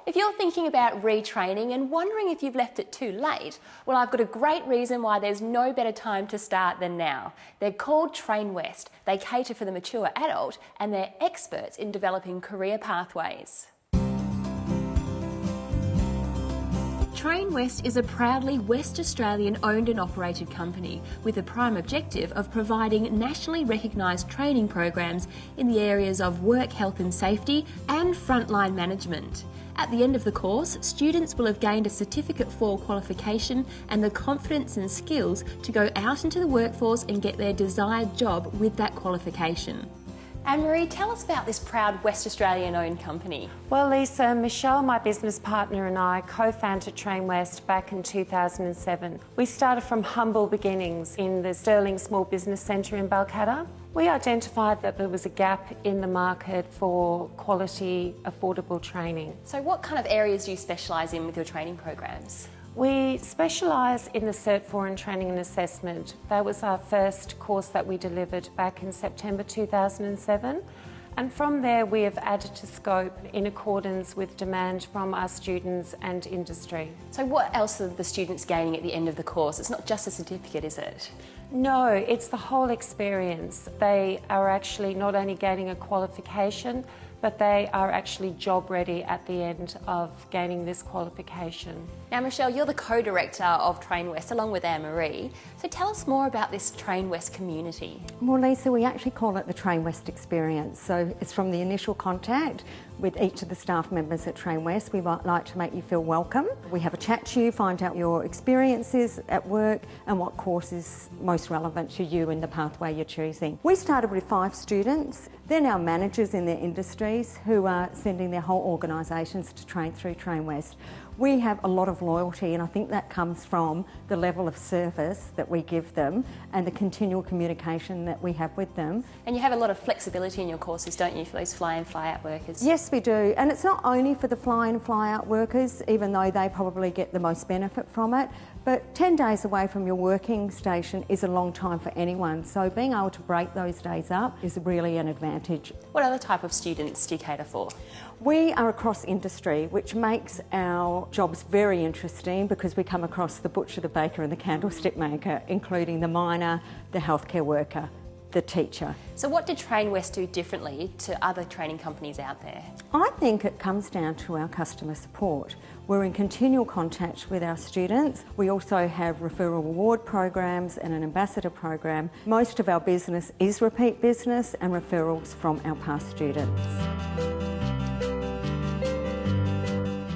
If you're thinking about retraining and wondering if you've left it too late, well, I've got a great reason why there's no better time to start than now. They're called Trainwest. They cater for the mature adult and they're experts in developing career pathways. Trainwest is a proudly West Australian owned and operated company with the prime objective of providing nationally recognised training programs in the areas of work, health and safety and frontline management. At the end of the course, students will have gained a Certificate 4 qualification and the confidence and skills to go out into the workforce and get their desired job with that qualification. Anne-Marie, tell us about this proud West Australian-owned company. Well, Lisa, Michelle, my business partner, and I co-founded Trainwest back in 2007. We started from humble beginnings in the Sterling Small Business Centre in Balcatta. We identified that there was a gap in the market for quality, affordable training. So what kind of areas do you specialise in with your training programs? We specialise in the Cert 4 in Training and Assessment. That was our first course that we delivered back in September 2007. And from there we have added to scope in accordance with demand from our students and industry. So what else are the students gaining at the end of the course? It's not just a certificate, is it? No, it's the whole experience. They are actually not only gaining a qualification, but they are actually job ready at the end of gaining this qualification. Now, Michelle, you're the co-director of Trainwest along with Anne-Marie. So tell us more about this Trainwest community. Well, Lisa, we actually call it the Trainwest experience. So it's from the initial contact with each of the staff members at Trainwest. We might like to make you feel welcome. We have a chat to you, find out your experiences at work and what course is most relevant to you in the pathway you're choosing. We started with 5 students. They're now managers in their industries who are sending their whole organisations to train through Trainwest. We have a lot of loyalty, and I think that comes from the level of service that we give them and the continual communication that we have with them. And you have a lot of flexibility in your courses, don't you, for those fly-in, fly-out workers? Yes, we do. And it's not only for the fly-in, fly-out workers, even though they probably get the most benefit from it, but 10 days away from your working station is a long time for anyone. So being able to break those days up is really an advantage. What other type of students do you cater for? We are across industry, which makes our jobs very interesting because we come across the butcher, the baker and the candlestick maker, including the miner, the healthcare worker, the teacher. So what did Trainwest do differently to other training companies out there? I think it comes down to our customer support. We're in continual contact with our students. We also have referral reward programs and an ambassador program. Most of our business is repeat business and referrals from our past students.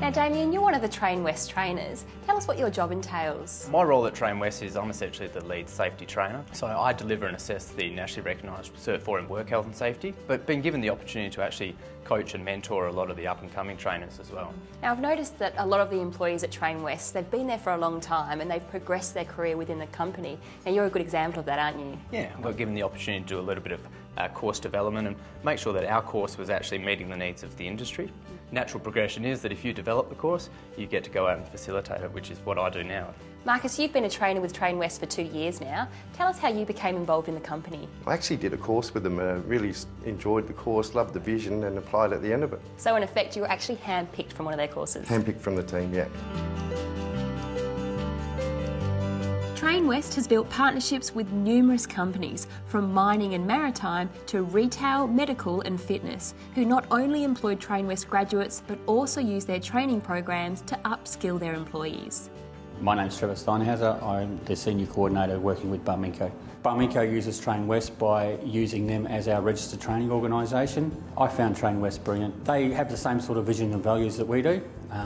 Now, Damien, you're one of the Trainwest trainers. Tell us what your job entails. My role at Trainwest is I'm essentially the lead safety trainer. So I deliver and assess the nationally recognised Cert 4 in work health and safety, but been given the opportunity to actually coach and mentor a lot of the up-and-coming trainers as well. Now, I've noticed that a lot of the employees at Trainwest, they've been there for a long time and they've progressed their career within the company. Now, you're a good example of that, aren't you? Yeah, I got given the opportunity to do a little bit of course development and make sure that our course was actually meeting the needs of the industry. Natural progression is that if you develop the course, you get to go out and facilitate it, which is what I do now. Marcus, you've been a trainer with Trainwest for 2 years now. Tell us how you became involved in the company. I actually did a course with them and I really enjoyed the course, loved the vision and applied at the end of it. So in effect, you were actually hand-picked from one of their courses? Handpicked from the team, yeah. Trainwest has built partnerships with numerous companies, from mining and maritime to retail, medical and fitness, who not only employ Trainwest graduates but also use their training programs to upskill their employees. My name's Trevor Steinhauser. I'm the Senior Coordinator working with Barminco. Barminco uses Trainwest by using them as our registered training organisation. I found Trainwest brilliant. They have the same sort of vision and values that we do.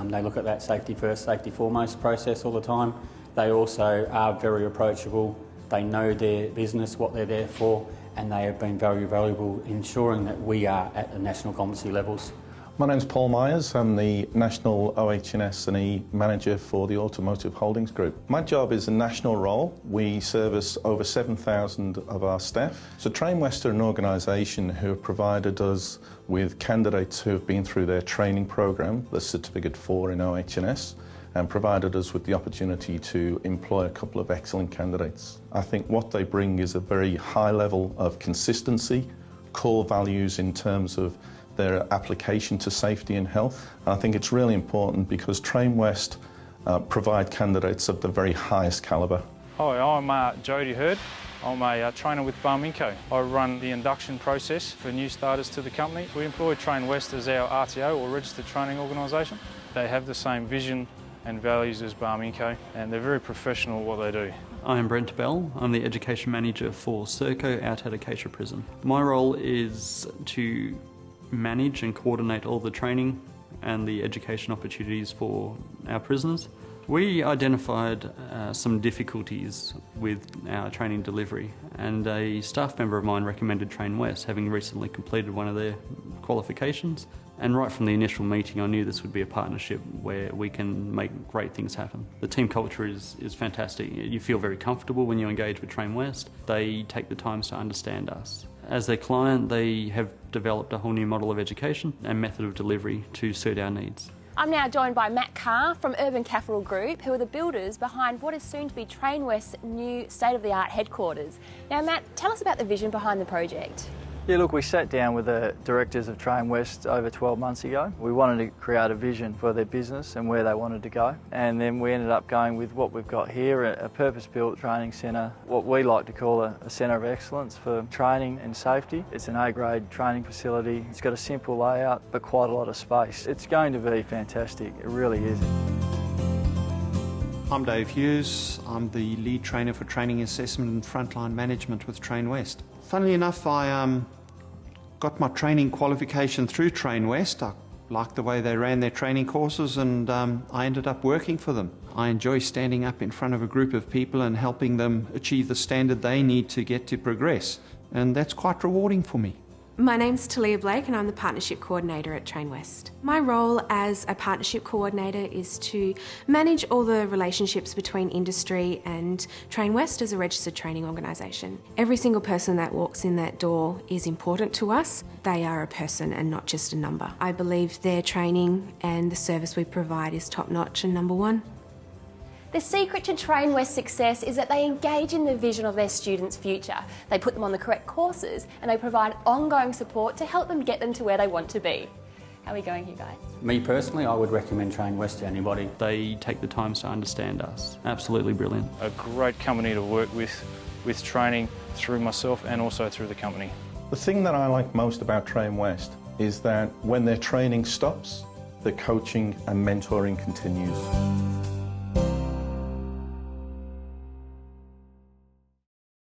They look at that safety first, safety foremost process all the time. They also are very approachable. They know their business, what they're there for, and they have been very valuable in ensuring that we are at the national competency levels. My name's Paul Myers. I'm the National OH&S&E Manager for the Automotive Holdings Group. My job is a national role. We service over 7,000 of our staff. So Trainwest are an organisation who have provided us with candidates who have been through their training programme, the Certificate 4 in OH&S, and provided us with the opportunity to employ a couple of excellent candidates. I think what they bring is a very high level of consistency, core values in terms of their application to safety and health. And I think it's really important because Trainwest provide candidates of the very highest calibre. Hi, I'm Jody Hurd. I'm a trainer with Barminco. I run the induction process for new starters to the company. We employ Trainwest as our RTO, or Registered Training Organisation. They have the same vision and values as Barminco, and they're very professional at what they do. I'm Brent Bell. I'm the Education Manager for Serco out at Acacia Prison. My role is to manage and coordinate all the training and the education opportunities for our prisoners. We identified some difficulties with our training delivery, and a staff member of mine recommended Trainwest, having recently completed one of their qualifications. And right from the initial meeting, I knew this would be a partnership where we can make great things happen. The team culture is fantastic. You feel very comfortable when you engage with Trainwest. They take the time to understand us. As their client, they have developed a whole new model of education and method of delivery to suit our needs. I'm now joined by Matt Carr from Urban Capital Group, who are the builders behind what is soon to be Trainwest's new state-of-the-art headquarters. Now, Matt, tell us about the vision behind the project. Yeah, look, we sat down with the directors of Trainwest over 12 months ago. We wanted to create a vision for their business and where they wanted to go. And then we ended up going with what we've got here, a purpose-built training centre, what we like to call a centre of excellence for training and safety. It's an A-grade training facility. It's got a simple layout, but quite a lot of space. It's going to be fantastic. It really is. I'm Dave Hughes. I'm the lead trainer for training assessment and frontline management with Trainwest. Funnily enough, I got my training qualification through Trainwest. I liked the way they ran their training courses, and I ended up working for them. I enjoy standing up in front of a group of people and helping them achieve the standard they need to get to progress, and that's quite rewarding for me. My name's Talia Blake and I'm the Partnership Coordinator at Trainwest. My role as a Partnership Coordinator is to manage all the relationships between industry and Trainwest as a registered training organisation. Every single person that walks in that door is important to us. They are a person and not just a number. I believe their training and the service we provide is top notch and number one. The secret to Trainwest's success is that they engage in the vision of their students' future. They put them on the correct courses and they provide ongoing support to help them get them to where they want to be. How are we going here, guys? Me personally, I would recommend Trainwest to anybody. They take the time to understand us. Absolutely brilliant. A great company to work with training through myself and also through the company. The thing that I like most about Trainwest is that when their training stops, the coaching and mentoring continues.